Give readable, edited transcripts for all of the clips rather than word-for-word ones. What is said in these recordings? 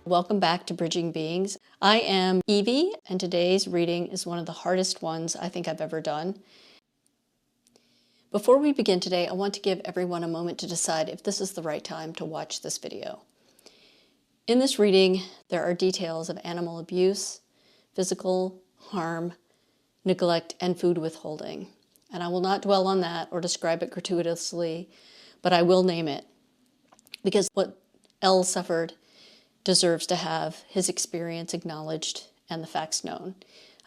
Welcome back to Bridging Beings. I am Evie, and today's reading is one of the hardest ones I think I've ever done. Before we begin today, I want to give everyone a moment to decide if this is the right time to watch this video. In this reading, there are details of animal abuse, physical harm, neglect, and food withholding. And I will not dwell on that or describe it gratuitously, but I will name it, because what L suffered deserves to have his experience acknowledged and the facts known.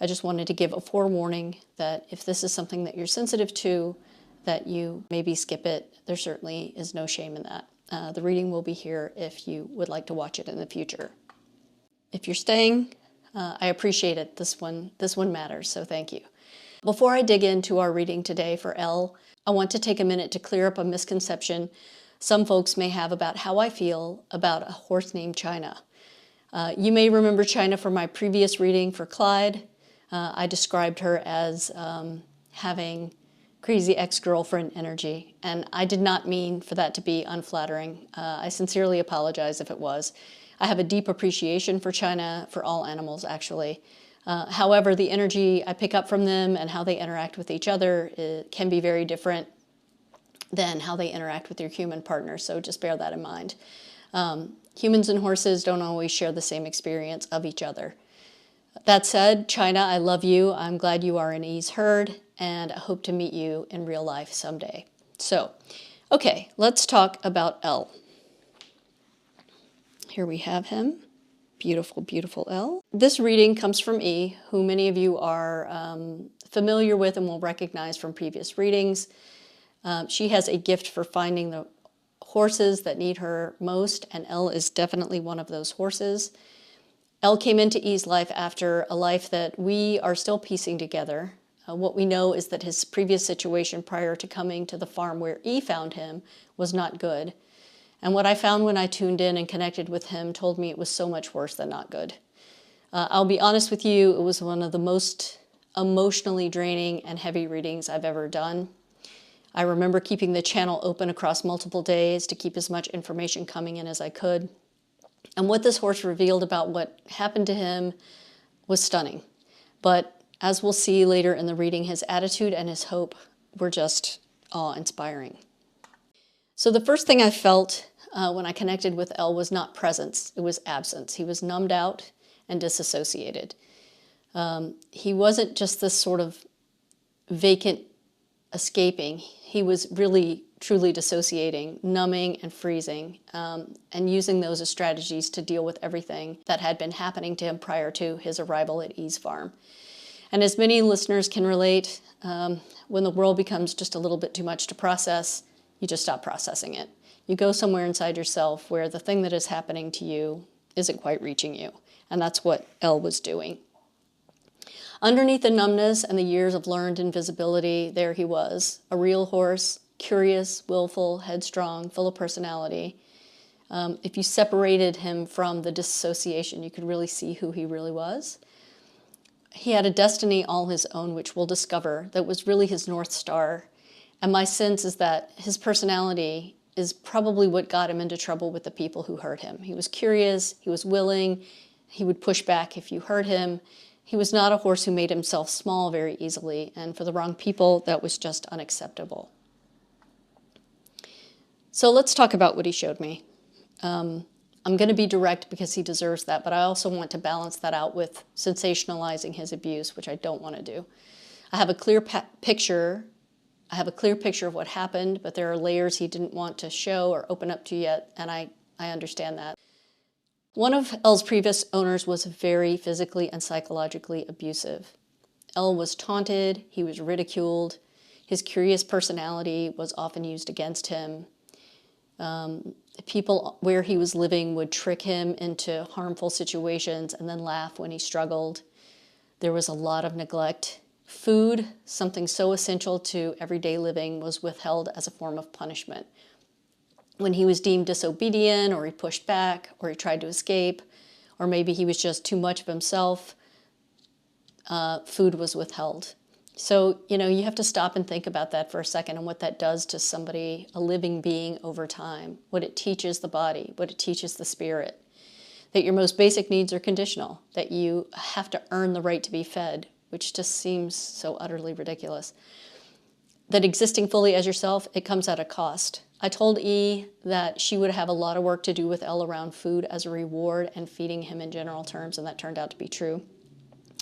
I just wanted to give a forewarning that if this is something that you're sensitive to, that you maybe skip it. There certainly is no shame in that. The reading will be here if you would like to watch it in the future. If you're staying, I appreciate it. This one matters, so thank you. Before I dig into our reading today for L, I want to take a minute to clear up a misconception some folks may have about how I feel about a horse named China. You may remember China from my previous reading for Clyde. I described her as having crazy ex-girlfriend energy, and I did not mean for that to be unflattering. I sincerely apologize if it was. I have a deep appreciation for China, for all animals actually. However, the energy I pick up from them and how they interact with each other can be very different than how they interact with their human partners, so just bear that in mind. Humans and horses don't always share the same experience of each other. That said, China, I love you. I'm glad you are in E's herd, and I hope to meet you in real life someday. So, okay, let's talk about L. Here we have him. Beautiful, beautiful L. This reading comes from E, who many of you are familiar with and will recognize from previous readings. She has a gift for finding the horses that need her most, and Elle is definitely one of those horses. Elle came into E's life after a life that we are still piecing together. What we know is that his previous situation prior to coming to the farm where E found him was not good. And what I found when I tuned in and connected with him told me it was so much worse than not good. I'll be honest with you, it was one of the most emotionally draining and heavy readings I've ever done. I remember keeping the channel open across multiple days to keep as much information coming in as I could. And what this horse revealed about what happened to him was stunning. But as we'll see later in the reading, his attitude and his hope were just awe-inspiring. So the first thing I felt when I connected with Elle was not presence, it was absence. He was numbed out and disassociated. He wasn't just this sort of vacant escaping. He was really, truly dissociating, numbing and freezing, and using those as strategies to deal with everything that had been happening to him prior to his arrival at E's farm. And as many listeners can relate, when the world becomes just a little bit too much to process, you just stop processing it. You go somewhere inside yourself where the thing that is happening to you isn't quite reaching you. And that's what Elle was doing. Underneath the numbness and the years of learned invisibility, there he was, a real horse, curious, willful, headstrong, full of personality. If you separated him from the dissociation, you could really see who he really was. He had a destiny all his own, which we'll discover, that was really his North Star. And my sense is that his personality is probably what got him into trouble with the people who hurt him. He was curious, he was willing, he would push back if you hurt him. He was not a horse who made himself small very easily, and for the wrong people, that was just unacceptable. So let's talk about what he showed me. I'm going to be direct because he deserves that, but I also want to balance that out with sensationalizing his abuse, which I don't want to do. I have a clear picture of what happened, but there are layers he didn't want to show or open up to yet, and I understand that. One of Elle's previous owners was very physically and psychologically abusive. Elle was taunted, he was ridiculed, his curious personality was often used against him. People where he was living would trick him into harmful situations and then laugh when he struggled. There was a lot of neglect. Food, something so essential to everyday living, was withheld as a form of punishment. When he was deemed disobedient, or he pushed back, or he tried to escape, or maybe he was just too much of himself, food was withheld. So, you have to stop and think about that for a second and what that does to somebody, a living being over time, what it teaches the body, what it teaches the spirit. that your most basic needs are conditional, that you have to earn the right to be fed, which just seems so utterly ridiculous. That existing fully as yourself, it comes at a cost. I told E that she would have a lot of work to do with L around food as a reward and feeding him in general terms, and that turned out to be true,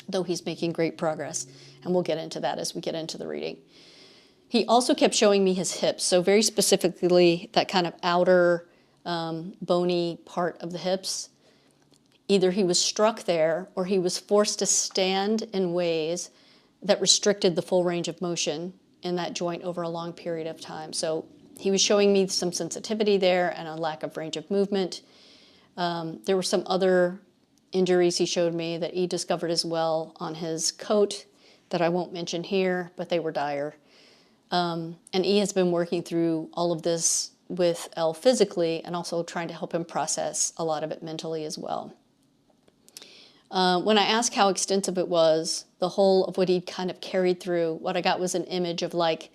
though he's making great progress, and we'll get into that as we get into the reading. He also kept showing me his hips, so very specifically that kind of outer bony part of the hips. Either he was struck there or he was forced to stand in ways that restricted the full range of motion in that joint over a long period of time. So he was showing me some sensitivity there and a lack of range of movement. There were some other injuries he showed me that he discovered as well on his coat that I won't mention here, but they were dire. And E has been working through all of this with L physically and also trying to help him process a lot of it mentally as well. When I asked how extensive it was, the whole of what he'd kind of carried through, what I got was an image of like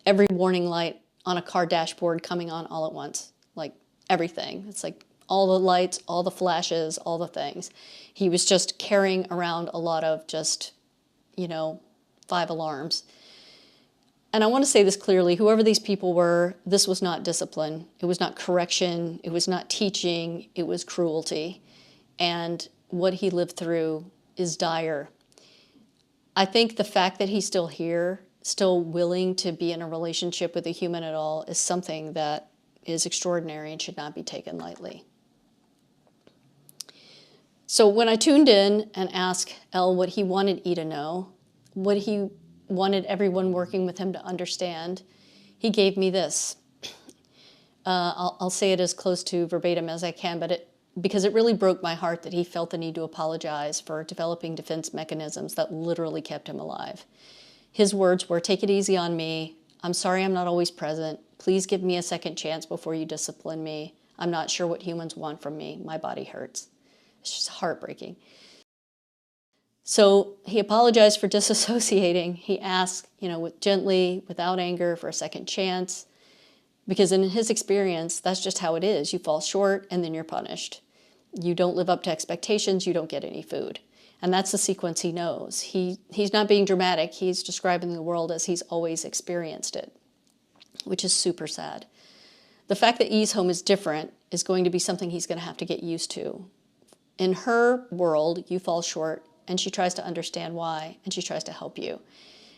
every warning light on a car dashboard coming on all at once, like everything. It's like all the lights, all the flashes, all the things. He was just carrying around a lot of just, 5 alarms. And I want to say this clearly, whoever these people were, this was not discipline. It was not correction. It was not teaching. It was cruelty. And what he lived through is dire. I think the fact that he's still here, still willing to be in a relationship with a human at all, is something that is extraordinary and should not be taken lightly. So when I tuned in and asked L what he wanted E to know, what he wanted everyone working with him to understand, he gave me this. I'll say it as close to verbatim as I can, because it really broke my heart that he felt the need to apologize for developing defense mechanisms that literally kept him alive. His words were, "Take it easy on me. I'm sorry I'm not always present. Please give me a second chance before you discipline me. I'm not sure what humans want from me. My body hurts." It's just heartbreaking. So he apologized for disassociating. He asked, gently, without anger, for a second chance. Because in his experience, that's just how it is. You fall short and then you're punished. You don't live up to expectations, you don't get any food. And that's the sequence he knows. He's not being dramatic. He's describing the world as he's always experienced it, which is super sad. The fact that E's home is different is going to be something he's going to have to get used to. In her world, you fall short, and she tries to understand why, and she tries to help you.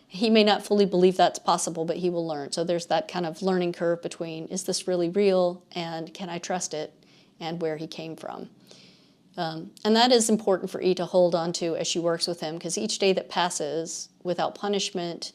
He may not fully believe that's possible, but he will learn. So there's that kind of learning curve between, is this really real, and can I trust it, and where he came from. And that is important for E to hold on to as she works with him, because each day that passes without punishment,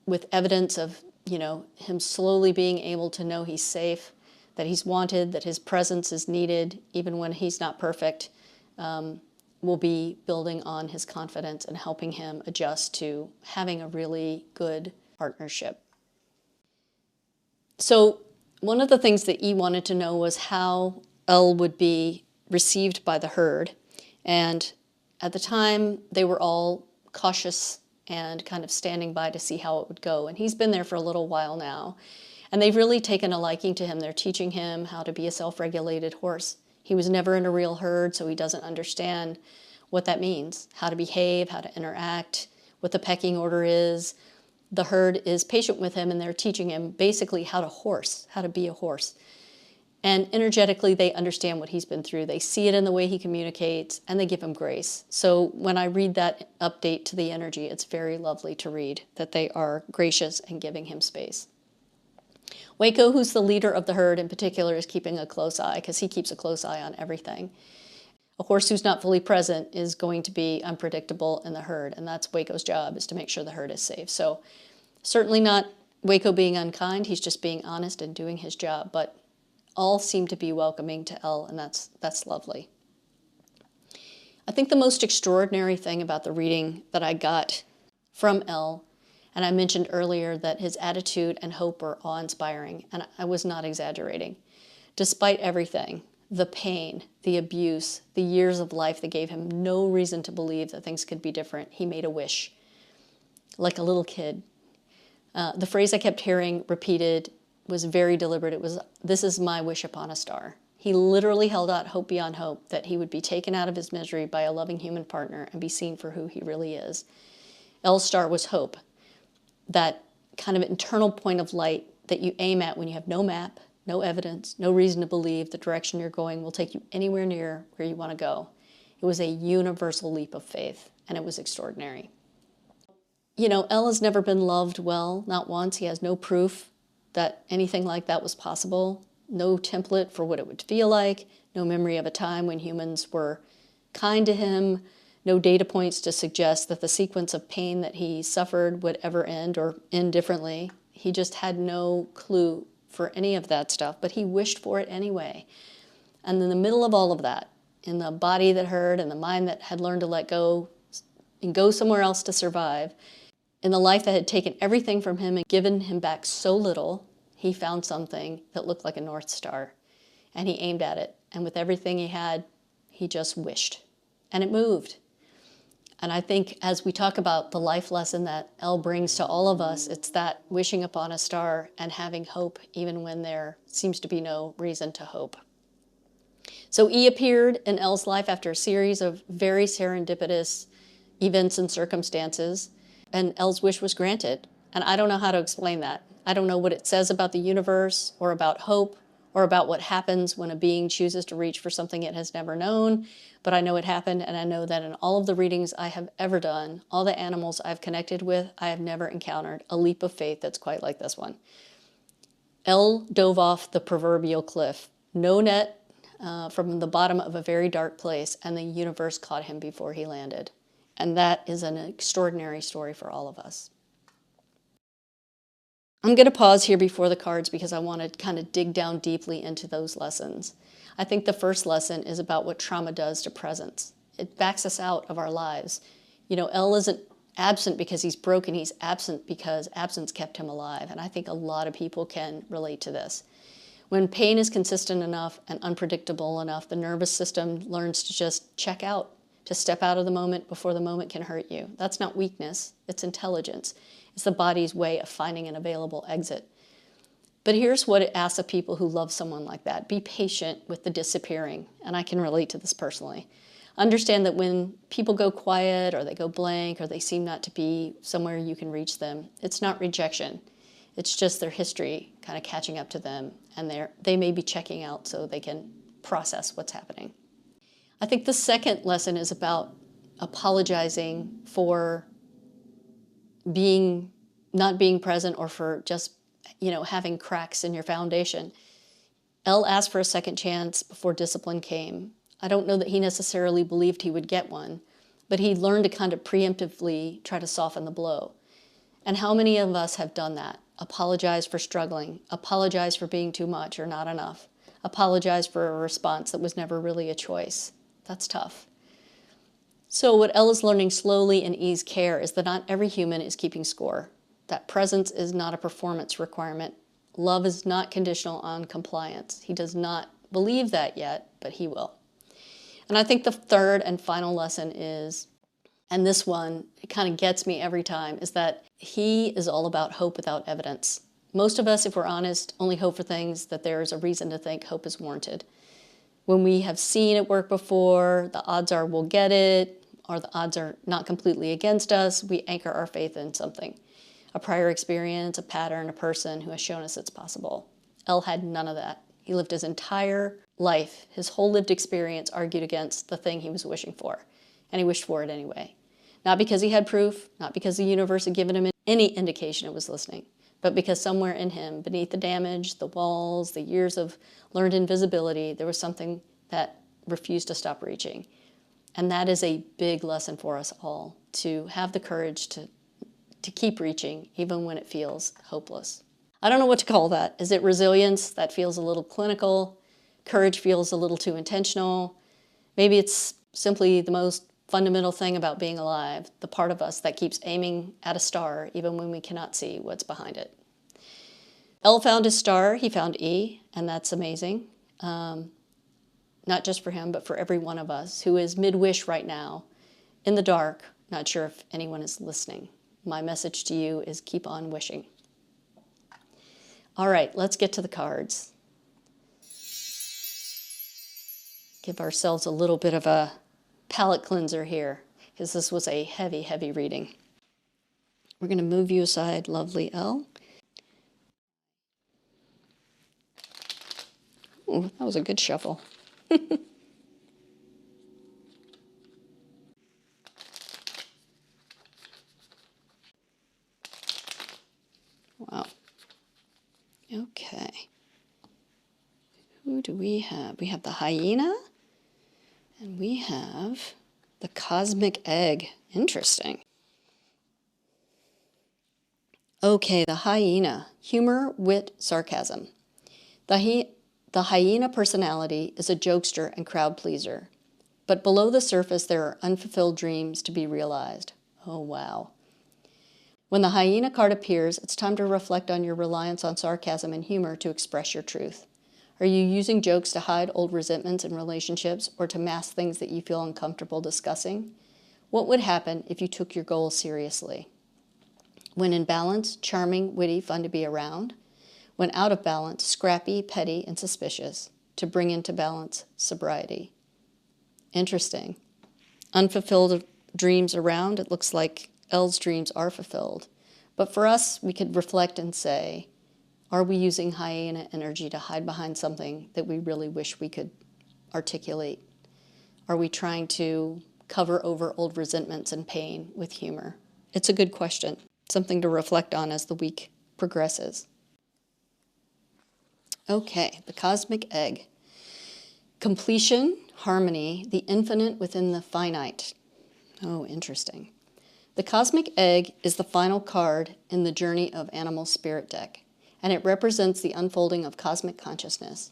with evidence of him slowly being able to know he's safe, that he's wanted, that his presence is needed, even when he's not perfect, will be building on his confidence and helping him adjust to having a really good partnership. So one of the things that E wanted to know was how L would be received by the herd. And at the time, they were all cautious and kind of standing by to see how it would go. And he's been there for a little while now. And they've really taken a liking to him. They're teaching him how to be a self-regulated horse. He was never in a real herd, so he doesn't understand what that means, how to behave, how to interact, what the pecking order is. The herd is patient with him, and they're teaching him basically how to be a horse. And energetically, they understand what he's been through. They see it in the way he communicates, and they give him grace. So when I read that update to the energy, it's very lovely to read that they are gracious and giving him space. Waco, who's the leader of the herd in particular, is keeping a close eye, because he keeps a close eye on everything. A horse who's not fully present is going to be unpredictable in the herd, and that's Waco's job, is to make sure the herd is safe. So certainly not Waco being unkind, he's just being honest and doing his job, but all seem to be welcoming to L, and that's lovely. I think the most extraordinary thing about the reading that I got from L, and I mentioned earlier that his attitude and hope were awe-inspiring, and I was not exaggerating. Despite everything, the pain, the abuse, the years of life that gave him no reason to believe that things could be different, he made a wish, like a little kid. The phrase I kept hearing repeated was very deliberate. It was, "This is my wish upon a star." He literally held out hope beyond hope that he would be taken out of his misery by a loving human partner and be seen for who he really is. L's star was hope, that kind of internal point of light that you aim at when you have no map, no evidence, no reason to believe the direction you're going will take you anywhere near where you want to go. It was a universal leap of faith, and it was extraordinary. You know, L has never been loved well, not once. He has no proof that anything like that was possible, no template for what it would feel like, no memory of a time when humans were kind to him, no data points to suggest that the sequence of pain that he suffered would ever end or end differently. He just had no clue for any of that stuff, but he wished for it anyway. And in the middle of all of that, in the body that hurt and the mind that had learned to let go and go somewhere else to survive, in the life that had taken everything from him and given him back so little, he found something that looked like a North Star. And he aimed at it. And with everything he had, he just wished. And it moved. And I think as we talk about the life lesson that L brings to all of us, it's that wishing upon a star and having hope even when there seems to be no reason to hope. So E appeared in L's life after a series of very serendipitous events and circumstances, and L's wish was granted. And I don't know how to explain that. I don't know what it says about the universe or about hope or about what happens when a being chooses to reach for something it has never known, but I know it happened, and I know that in all of the readings I have ever done, all the animals I've connected with, I have never encountered a leap of faith that's quite like this one. L dove off the proverbial cliff, no net, from the bottom of a very dark place, and the universe caught him before he landed. And that is an extraordinary story for all of us. I'm going to pause here before the cards because I want to kind of dig down deeply into those lessons. I think the first lesson is about what trauma does to presence. It backs us out of our lives. You know, L isn't absent because he's broken. He's absent because absence kept him alive. And I think a lot of people can relate to this. When pain is consistent enough and unpredictable enough, the nervous system learns to just check out, to step out of the moment before the moment can hurt you. That's not weakness, it's intelligence. It's the body's way of finding an available exit. But here's what it asks of people who love someone like that. Be patient with the disappearing, and I can relate to this personally. Understand that when people go quiet or they go blank or they seem not to be somewhere you can reach them, it's not rejection. It's just their history kind of catching up to them, and they may be checking out so they can process what's happening. I think the second lesson is about apologizing for not being present or for just, having cracks in your foundation. L asked for a second chance before discipline came. I don't know that he necessarily believed he would get one, but he learned to kind of preemptively try to soften the blow. And how many of us have done that? Apologize for struggling, apologize for being too much or not enough, apologize for a response that was never really a choice. That's tough. So what Elle is learning slowly in E's care is that not every human is keeping score. That presence is not a performance requirement. Love is not conditional on compliance. He does not believe that yet, but he will. And I think the third and final lesson is, and this one, it kind of gets me every time, is that he is all about hope without evidence. Most of us, if we're honest, only hope for things that there is a reason to think hope is warranted. When we have seen it work before, the odds are we'll get it, or the odds are not completely against us, we anchor our faith in something. A prior experience, a pattern, a person who has shown us it's possible. Elle had none of that. He lived his entire life, his whole lived experience argued against the thing he was wishing for, and he wished for it anyway. Not because he had proof, not because the universe had given him any indication it was listening, but because somewhere in him, beneath the damage, the walls, the years of learned invisibility, there was something that refused to stop reaching. And that is a big lesson for us all, to have the courage to keep reaching, even when it feels hopeless. I don't know what to call that. Is it resilience? That feels a little clinical. Courage feels a little too intentional. Maybe it's simply the most fundamental thing about being alive, the part of us that keeps aiming at a star even when we cannot see what's behind it. L found his star, he found E, and that's amazing. Not just for him, but for every one of us who is mid-wish right now, in the dark, not sure if anyone is listening. My message to you is keep on wishing. All right, let's get to the cards. Give ourselves a little bit of a palate cleanser here, because this was a heavy, heavy reading. We're going to move you aside, lovely L. Ooh, that was a good shuffle. Wow. Okay. Who do we have? We have the hyena, and we have the cosmic egg. Interesting. Okay, the hyena. Humor, wit, sarcasm. The hyena personality is a jokester and crowd pleaser. But below the surface, there are unfulfilled dreams to be realized. Oh, wow. When the hyena card appears, it's time to reflect on your reliance on sarcasm and humor to express your truth. Are you using jokes to hide old resentments in relationships or to mask things that you feel uncomfortable discussing? What would happen if you took your goals seriously? When in balance, charming, witty, fun to be around. When out of balance, scrappy, petty, and suspicious. To bring into balance, sobriety. Interesting. Unfulfilled dreams around, it looks like L's dreams are fulfilled. But for us, we could reflect and say, are we using hyena energy to hide behind something that we really wish we could articulate? Are we trying to cover over old resentments and pain with humor? It's a good question, something to reflect on as the week progresses. Okay, the cosmic egg. Completion, harmony, the infinite within the finite. Oh, interesting. The cosmic egg is the final card in the Journey of Animal Spirit deck, and it represents the unfolding of cosmic consciousness.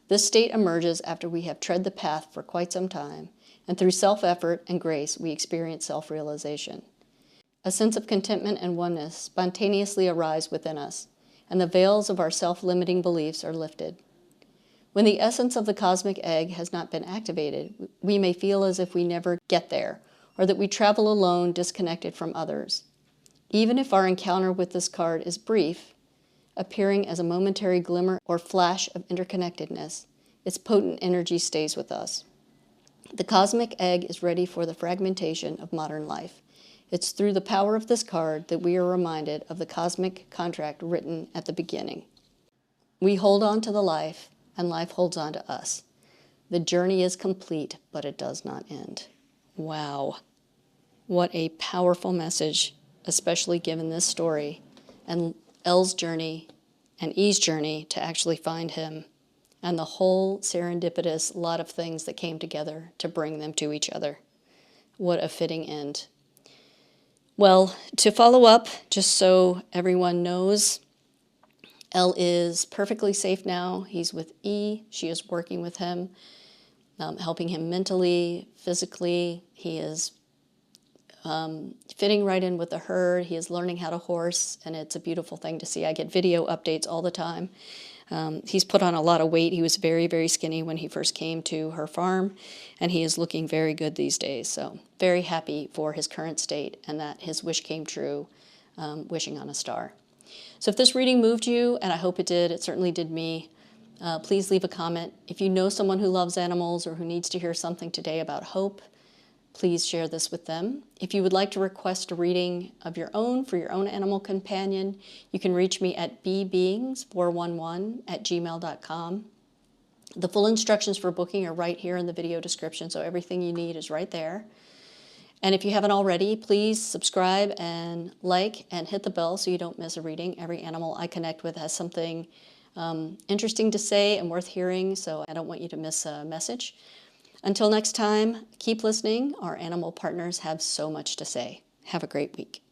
This state emerges after we have tread the path for quite some time, and through self-effort and grace, we experience self-realization. A sense of contentment and oneness spontaneously arise within us, and the veils of our self-limiting beliefs are lifted. When the essence of the cosmic egg has not been activated, we may feel as if we never get there, or that we travel alone, disconnected from others. Even if our encounter with this card is brief, appearing as a momentary glimmer or flash of interconnectedness, its potent energy stays with us. The cosmic egg is ready for the fragmentation of modern life. It's through the power of this card that we are reminded of the cosmic contract written at the beginning. We hold on to the life, and life holds on to us. The journey is complete, but it does not end. Wow. What a powerful message, especially given this story and L's journey and E's journey to actually find him, and the whole serendipitous lot of things that came together to bring them to each other. What a fitting end. Well, to follow up, just so everyone knows, L is perfectly safe now. He's with E. She is working with him, helping him mentally, physically. He is fitting right in with the herd. He is learning how to horse, and it's a beautiful thing to see. I get video updates all the time. He's put on a lot of weight. He was very, very skinny when he first came to her farm, and he is looking very good these days. So very happy for his current state and that his wish came true, wishing on a star. So if this reading moved you, and I hope it did, it certainly did me, please leave a comment. If you know someone who loves animals or who needs to hear something today about hope, please share this with them. If you would like to request a reading of your own for your own animal companion, you can reach me at bbeings411@gmail.com. The full instructions for booking are right here in the video description, so everything you need is right there. And if you haven't already, please subscribe and like and hit the bell so you don't miss a reading. Every animal I connect with has something interesting to say and worth hearing, so I don't want you to miss a message. Until next time, keep listening. Our animal partners have so much to say. Have a great week.